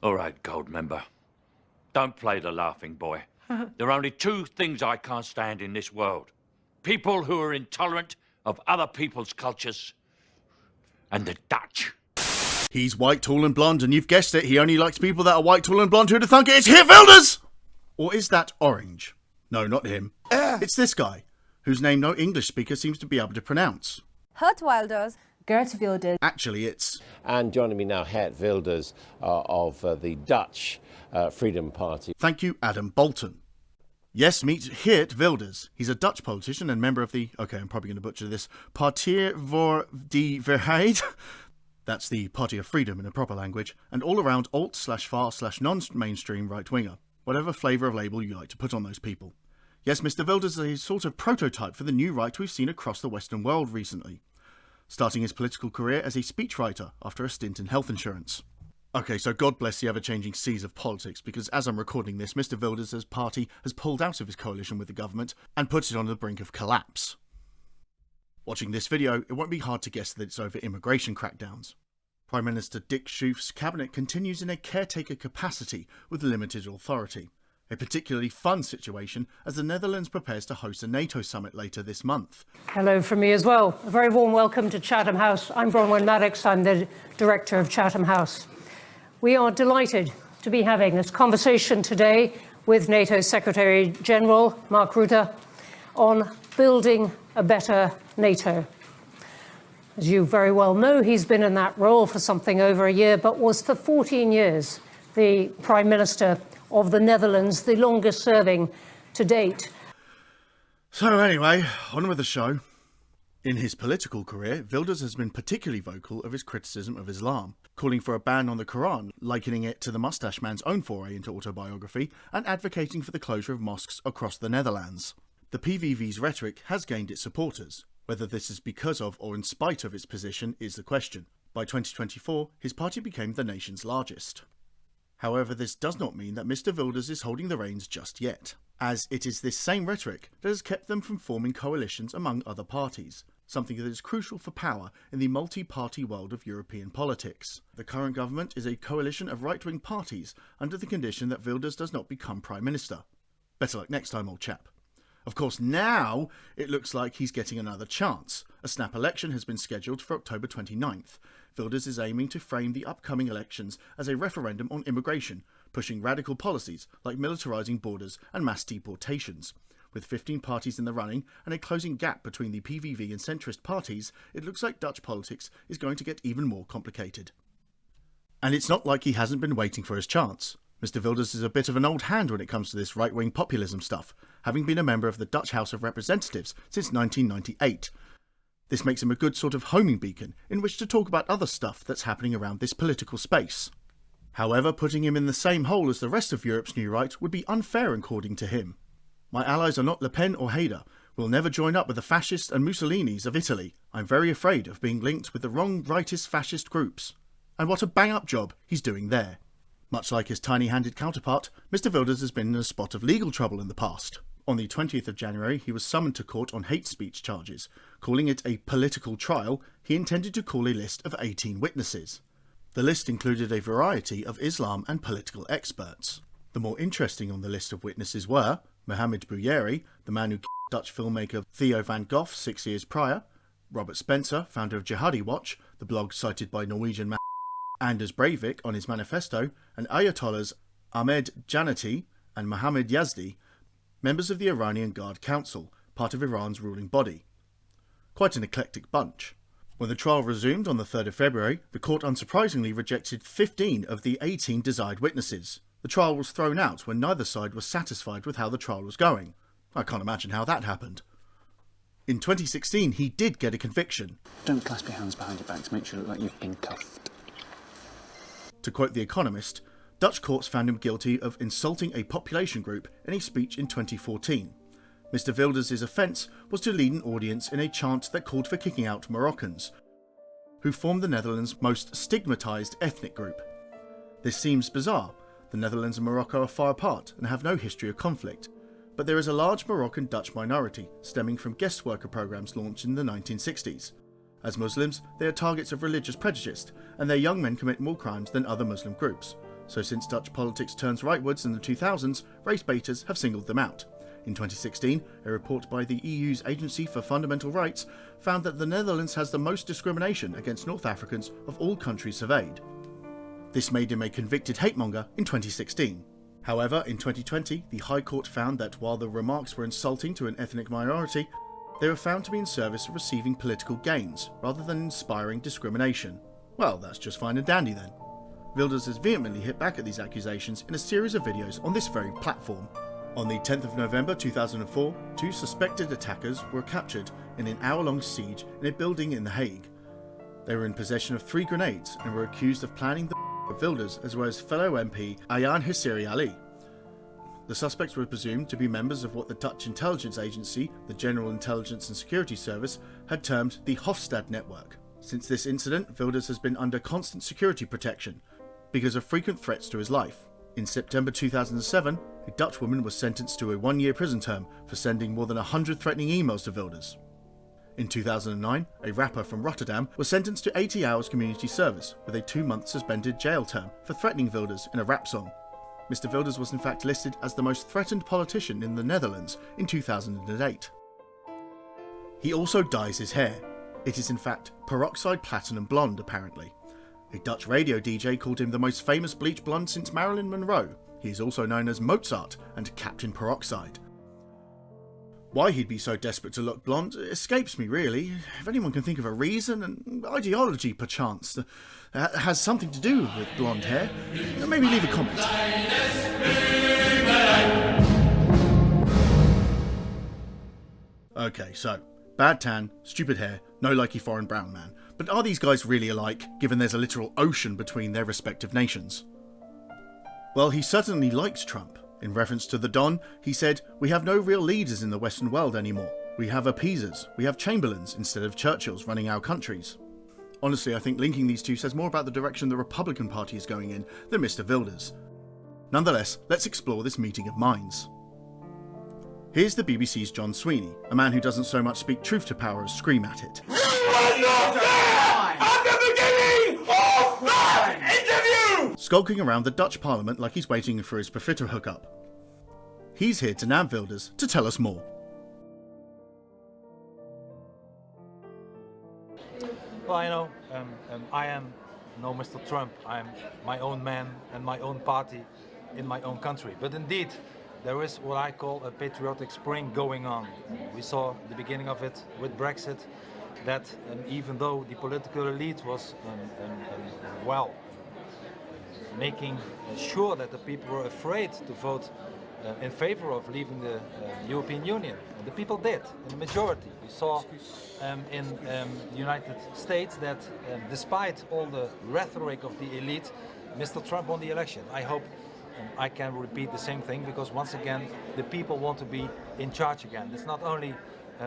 All right, Gold Member. Don't play the laughing boy. There are only two things I can't stand in this world. People who are intolerant of other people's cultures and the Dutch. He's white, tall and blonde, and you've guessed it, he only likes people that are white, tall and blonde. Who'd have thunk it? It's Geert Wilders! Or is that orange? No, not him. It's this guy, whose name no English speaker seems to be able to pronounce. Geert Wilders. Geert Wilders. Actually, it's... And joining me now, Geert Wilders of the Dutch Freedom Party. Thank you, Adam Bolton. Yes, meet Geert Wilders. He's a Dutch politician and member of the, okay, I'm probably going to butcher this, Partij voor de Vrijheid. That's the Party of Freedom in a proper language, and all-around alt/far/non-mainstream right-winger. Whatever flavour of label you like to put on those people. Yes, Mr. Wilders is a sort of prototype for the new right we've seen across the Western world recently, starting his political career as a speechwriter after a stint in health insurance. Okay, so God bless the ever-changing seas of politics, because as I'm recording this, Mr. Wilders' party has pulled out of his coalition with the government and puts it on the brink of collapse. Watching this video, it won't be hard to guess that it's over immigration crackdowns. Prime Minister Dick Schoof's cabinet continues in a caretaker capacity with limited authority. A particularly fun situation as the Netherlands prepares to host a NATO summit later this month. Hello from me as well. A very warm welcome to Chatham House. I'm Bronwyn Maddox. I'm the director of Chatham House. We are delighted to be having this conversation today with NATO Secretary General Mark Rutte on building a better NATO. As you very well know, he's been in that role for something over a year, but was for 14 years the Prime Minister of the Netherlands, the longest serving to date. So anyway, on with the show. In his political career, Wilders has been particularly vocal of his criticism of Islam, calling for a ban on the Quran, likening it to the Moustache Man's own foray into autobiography, and advocating for the closure of mosques across the Netherlands. The PVV's rhetoric has gained its supporters. Whether this is because of or in spite of its position is the question. By 2024, his party became the nation's largest. However, this does not mean that Mr. Wilders is holding the reins just yet, as it is this same rhetoric that has kept them from forming coalitions among other parties, something that is crucial for power in the multi-party world of European politics. The current government is a coalition of right-wing parties under the condition that Wilders does not become Prime Minister. Better luck next time, old chap. Of course, now it looks like he's getting another chance. A snap election has been scheduled for October 29th. Wilders is aiming to frame the upcoming elections as a referendum on immigration, pushing radical policies like militarising borders and mass deportations. With 15 parties in the running and a closing gap between the PVV and centrist parties, it looks like Dutch politics is going to get even more complicated. And it's not like he hasn't been waiting for his chance. Mr. Wilders is a bit of an old hand when it comes to this right-wing populism stuff, having been a member of the Dutch House of Representatives since 1998. This makes him a good sort of homing beacon in which to talk about other stuff that's happening around this political space. However, putting him in the same hole as the rest of Europe's new right would be unfair according to him. My allies are not Le Pen or Haider. We'll never join up with the fascists and Mussolinis of Italy. I'm very afraid of being linked with the wrong rightist fascist groups. And what a bang-up job he's doing there. Much like his tiny-handed counterpart, Mr. Wilders has been in a spot of legal trouble in the past. On the 20th of January, he was summoned to court on hate speech charges. Calling it a political trial, he intended to call a list of 18 witnesses. The list included a variety of Islam and political experts. The more interesting on the list of witnesses were Mohamed Bouyeri, the man who killed Dutch filmmaker Theo van Gogh 6 years prior, Robert Spencer, founder of Jihadi Watch, the blog cited by Norwegian man Anders Breivik on his manifesto, and Ayatollahs Ahmed Jannati and Mohammad Yazdi, members of the Iranian Guard Council, part of Iran's ruling body. Quite an eclectic bunch. When the trial resumed on the 3rd of February, the court unsurprisingly rejected 15 of the 18 desired witnesses. The trial was thrown out when neither side was satisfied with how the trial was going. I can't imagine how that happened. In 2016, he did get a conviction. Don't clasp your hands behind your backs, make sure you look like you've been cuffed. To quote The Economist, Dutch courts found him guilty of insulting a population group in a speech in 2014. Mr. Wilders' offence was to lead an audience in a chant that called for kicking out Moroccans, who form the Netherlands' most stigmatised ethnic group. This seems bizarre. The Netherlands and Morocco are far apart and have no history of conflict, but there is a large Moroccan Dutch minority stemming from guest worker programs launched in the 1960s. As Muslims, they are targets of religious prejudice, and their young men commit more crimes than other Muslim groups. so since Dutch politics turns rightwards in the 2000s, race baiters have singled them out. In 2016, a report by the EU's Agency for Fundamental Rights found that the Netherlands has the most discrimination against North Africans of all countries surveyed. This made him a convicted hatemonger in 2016. However, in 2020, the High Court found that while the remarks were insulting to an ethnic minority, they were found to be in service of receiving political gains, rather than inspiring discrimination. Well, that's just fine and dandy then. Wilders has vehemently hit back at these accusations in a series of videos on this very platform. On the 10th of November 2004, 2 suspected attackers were captured in an hour-long siege in a building in The Hague. They were in possession of 3 grenades and were accused of planning the of Wilders as well as fellow MP Ayaan Hirsi Ali. The suspects were presumed to be members of what the Dutch intelligence agency, the General Intelligence and Security Service, had termed the Hofstad Network. Since this incident, Wilders has been under constant security protection because of frequent threats to his life. In September 2007, a Dutch woman was sentenced to a 1-year prison term for sending more than 100 threatening emails to Wilders. In 2009, a rapper from Rotterdam was sentenced to 80 hours community service with a 2-month suspended jail term for threatening Wilders in a rap song. Mr. Wilders was in fact listed as the most threatened politician in the Netherlands in 2008. He also dyes his hair. It is in fact peroxide platinum blonde apparently. A Dutch radio DJ called him the most famous bleach blonde since Marilyn Monroe. He is also known as Mozart and Captain Peroxide. Why he'd be so desperate to look blonde escapes me really. If anyone can think of a reason, and ideology perchance, that has something to do with blonde hair, maybe leave a comment. Okay, so, bad tan, stupid hair, no likey foreign brown man. But are these guys really alike, given there's a literal ocean between their respective nations? Well, he certainly likes Trump. In reference to the Don, he said, "We have no real leaders in the Western world anymore. We have appeasers, we have Chamberlains instead of Churchills running our countries." Honestly, I think linking these two says more about the direction the Republican Party is going in than Mr. Wilders. Nonetheless, let's explore this meeting of minds. Here's the BBC's John Sweeney, a man who doesn't so much speak truth to power as scream at it. You were not there at the beginning of that interview! Skulking around the Dutch Parliament like he's waiting for his profiter hookup. He's here to nab Wilders to tell us more. Well, you know, I am no Mr. Trump. I'm my own man and my own party in my own country. But indeed, there is what I call a patriotic spring going on. We saw the beginning of it with Brexit, that even though the political elite was making sure that the people were afraid to vote in favor of leaving the European Union. And the people did, in the majority. We saw in the United States that despite all the rhetoric of the elite, Mr. Trump won the election. I hope I can repeat the same thing, because once again, the people want to be in charge again. It's not only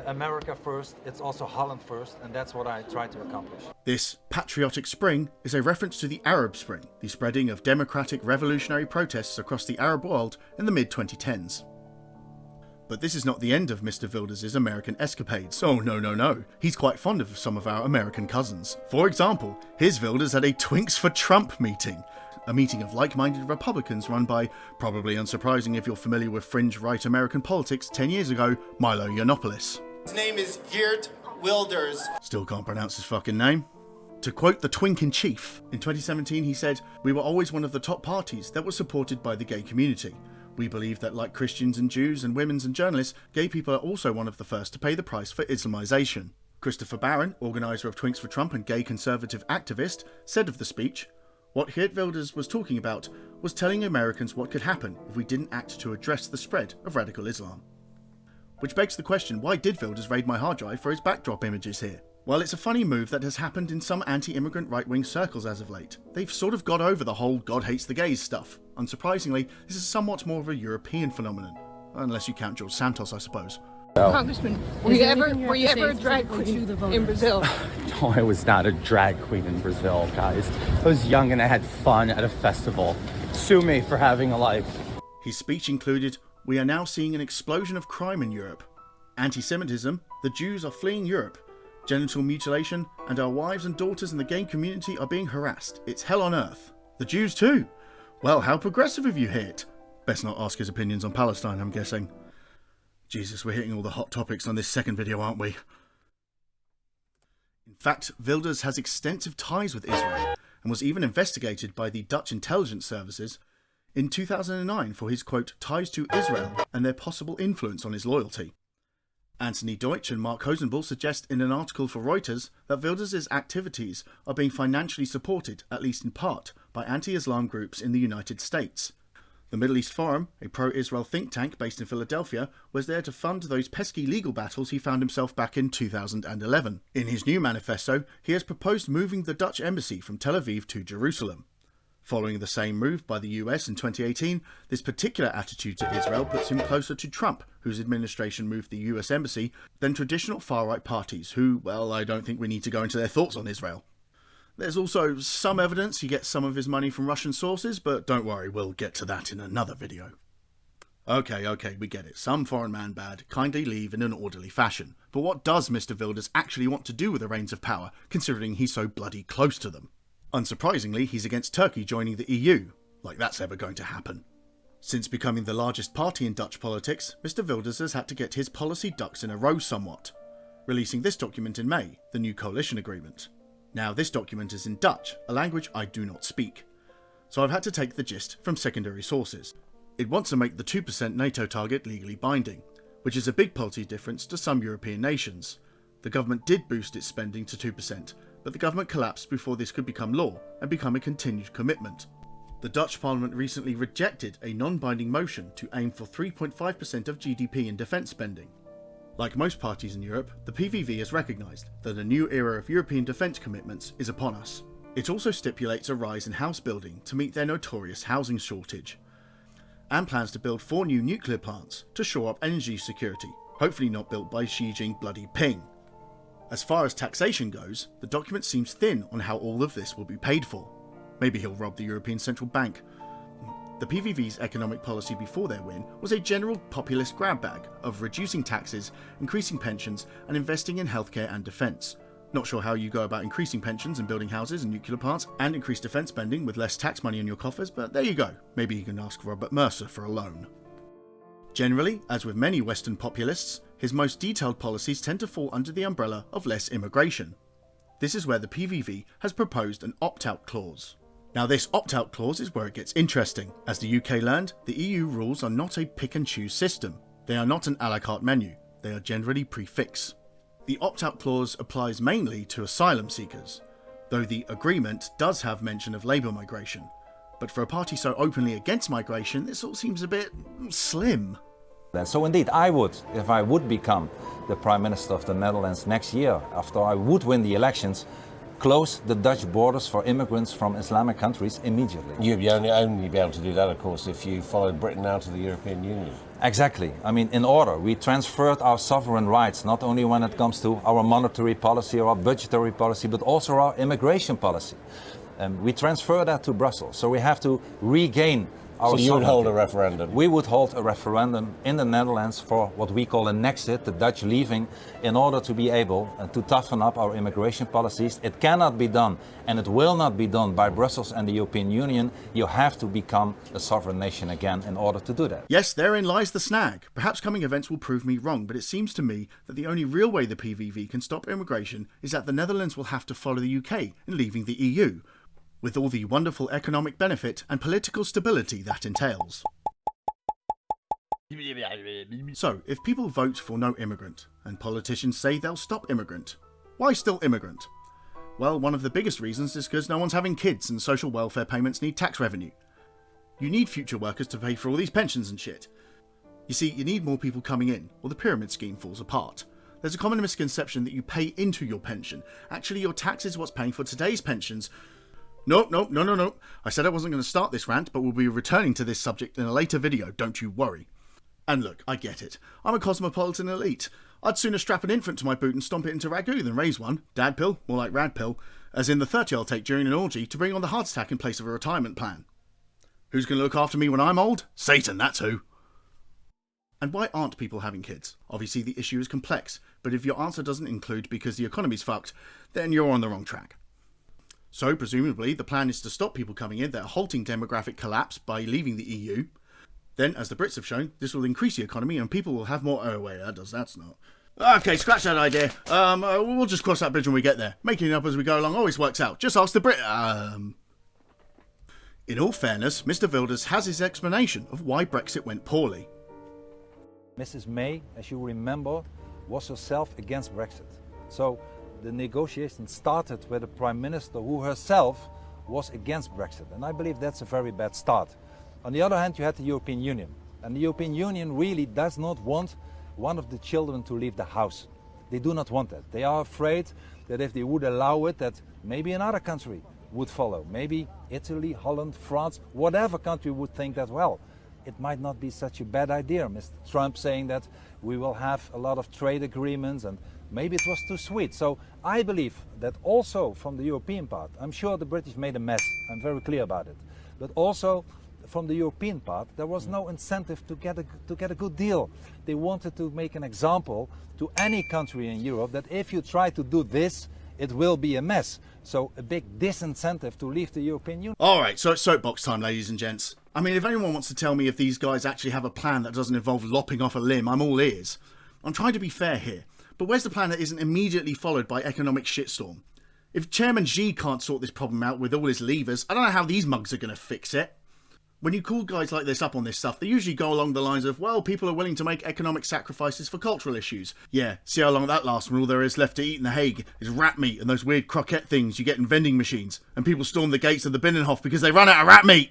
America first, it's also Holland first, and that's what I try to accomplish. This patriotic spring is a reference to the Arab Spring, the spreading of democratic revolutionary protests across the Arab world in the mid-2010s. But this is not the end of Mr. Wilders' American escapades. Oh no. He's quite fond of some of our American cousins. For example, here's Wilders at a Twinks for Trump meeting. A meeting of like-minded Republicans run by, probably unsurprising if you're familiar with fringe right American politics, 10 years ago, Milo Yiannopoulos. His name is Geert Wilders. Still can't pronounce his fucking name. To quote the Twink-in-Chief, in 2017 he said, "We were always one of the top parties that was supported by the gay community. We believe that like Christians and Jews and women and journalists, gay people are also one of the first to pay the price for Islamization." Christopher Barron, organiser of Twinks for Trump and gay conservative activist, said of the speech, "What Geert Wilders was talking about was telling Americans what could happen if we didn't act to address the spread of radical Islam." Which begs the question, why did Wilders raid my hard drive for his backdrop images here? Well, it's a funny move that has happened in some anti-immigrant right-wing circles as of late. They've sort of got over the whole God hates the gays stuff. Unsurprisingly, this is somewhat more of a European phenomenon. Unless you count George Santos, I suppose. Congressman, were you ever a drag queen in Brazil? No, I was not a drag queen in Brazil, guys. I was young and I had fun at a festival. Sue me for having a life. His speech included, "We are now seeing an explosion of crime in Europe. Anti-Semitism, the Jews are fleeing Europe. Genital mutilation, and our wives and daughters in the gay community are being harassed. It's hell on earth. The Jews too. Well, how progressive of you, Geert? Best not ask his opinions on Palestine, I'm guessing. Jesus, we're hitting all the hot topics on this second video, aren't we? In fact, Wilders has extensive ties with Israel and was even investigated by the Dutch intelligence services in 2009 for his, quote, ties to Israel and their possible influence on his loyalty. Anthony Deutsch and Mark Hosenbull suggest in an article for Reuters that Wilders' activities are being financially supported, at least in part, by anti-Islam groups in the United States. The Middle East Forum, a pro-Israel think tank based in Philadelphia, was there to fund those pesky legal battles he found himself back in 2011. In his new manifesto, he has proposed moving the Dutch embassy from Tel Aviv to Jerusalem. Following the same move by the US in 2018, this particular attitude to Israel puts him closer to Trump, whose administration moved the US embassy, than traditional far-right parties who, well, I don't think we need to go into their thoughts on Israel. There's also some evidence he gets some of his money from Russian sources, but don't worry, we'll get to that in another video. Okay, we get it. Some foreign man bad, kindly leave in an orderly fashion. But what does Mr. Wilders actually want to do with the reins of power, considering he's so bloody close to them? Unsurprisingly, he's against Turkey joining the EU. Like that's ever going to happen. Since becoming the largest party in Dutch politics, Mr. Wilders has had to get his policy ducks in a row somewhat, releasing this document in May, the new coalition agreement. Now, this document is in Dutch, a language I do not speak, so I've had to take the gist from secondary sources. It wants to make the 2% NATO target legally binding, which is a big policy difference to some European nations. The government did boost its spending to 2%, but the government collapsed before this could become law and become a continued commitment. The Dutch Parliament recently rejected a non-binding motion to aim for 3.5% of GDP in defence spending. Like most parties in Europe, the PVV has recognised that a new era of European defence commitments is upon us. It also stipulates a rise in house building to meet their notorious housing shortage, and plans to build 4 new nuclear plants to shore up energy security, hopefully not built by Xi Jinping. As far as taxation goes, the document seems thin on how all of this will be paid for. Maybe he'll rob the European Central Bank. The PVV's economic policy before their win was a general populist grab bag of reducing taxes, increasing pensions and investing in healthcare and defence. Not sure how you go about increasing pensions and building houses and nuclear plants and increase defence spending with less tax money in your coffers, but there you go. Maybe you can ask Robert Mercer for a loan. Generally, as with many Western populists, his most detailed policies tend to fall under the umbrella of less immigration. This is where the PVV has proposed an opt-out clause. Now this opt-out clause is where it gets interesting. As the UK learned, the EU rules are not a pick-and-choose system. They are not an a la carte menu. They are generally prefix. The opt-out clause applies mainly to asylum seekers, though the agreement does have mention of labour migration. But for a party so openly against migration, this all seems a bit slim. So indeed, I would, if I would become the Prime Minister of the Netherlands next year, after I would win the elections, close the Dutch borders for immigrants from Islamic countries immediately. You'd be only be able to do that, of course, if you followed Britain out of the European Union. Exactly. I mean, in order, we transferred our sovereign rights, not only when it comes to our monetary policy or our budgetary policy, but also our immigration policy. We transfer that to Brussels, so we have to regain our So you would sovereignty. hold a referendum? We would hold a referendum in the Netherlands for what we call an exit, the Dutch leaving, in order to be able to toughen up our immigration policies. It cannot be done, and it will not be done by Brussels and the European Union. You have to become a sovereign nation again in order to do that. Yes, therein lies the snag. Perhaps coming events will prove me wrong, but it seems to me that the only real way the PVV can stop immigration is that the Netherlands will have to follow the UK in leaving the EU, with all the wonderful economic benefit and political stability that entails. So, if people vote for no immigrant, and politicians say they'll stop immigrant, why still immigrant? Well, one of the biggest reasons is because no one's having kids and social welfare payments need tax revenue. You need future workers to pay for all these pensions and shit. You see, you need more people coming in, or the pyramid scheme falls apart. There's a common misconception that you pay into your pension. Actually, your tax is what's paying for today's pensions. No. I said I wasn't going to start this rant, but we'll be returning to this subject in a later video, don't you worry. And look, I get it. I'm a cosmopolitan elite. I'd sooner strap an infant to my boot and stomp it into ragu than raise one. Dad pill, more like rad pill, as in the 30 I'll take during an orgy to bring on the heart attack in place of a retirement plan. Who's going to look after me when I'm old? Satan, that's who. And why aren't people having kids? Obviously the issue is complex, but if your answer doesn't include because the economy's fucked, then you're on the wrong track. So, presumably, the plan is to stop people coming in, they're halting demographic collapse by leaving the EU. Then, as the Brits have shown, this will increase the economy and people will have more... Oh, wait, that's not... Okay, scratch that idea. We'll just cross that bridge when we get there. Making it up as we go along always works out. Just ask the Brit... In all fairness, Mr. Wilders has his explanation of why Brexit went poorly. Mrs. May, as you remember, was herself against Brexit. So the negotiations started with a Prime Minister who herself was against Brexit. And I believe that's a very bad start. On the other hand, you had the European Union. And the European Union really does not want one of the children to leave the house. They do not want that. They are afraid that if they would allow it, that maybe another country would follow. Maybe Italy, Holland, France, whatever country would think that, well, it might not be such a bad idea. Mr. Trump saying that we will have a lot of trade agreements and maybe it was too sweet. So I believe that also from the European part, I'm sure the British made a mess, I'm very clear about it. But also from the European part, there was no incentive to get a good deal. They wanted to make an example to any country in Europe that if you try to do this, it will be a mess. So a big disincentive to leave the European Union. Alright, so it's soapbox time, ladies and gents. I mean, if anyone wants to tell me if these guys actually have a plan that doesn't involve lopping off a limb, I'm all ears. I'm trying to be fair here, but where's the plan that isn't immediately followed by economic shitstorm? If Chairman Xi can't sort this problem out with all his levers, I don't know how these mugs are going to fix it. When you call guys like this up on this stuff, they usually go along the lines of, well, people are willing to make economic sacrifices for cultural issues. Yeah, see how long that lasts when all there is left to eat in The Hague is rat meat and those weird croquette things you get in vending machines, and people storm the gates of the Binnenhof because they run out of rat meat!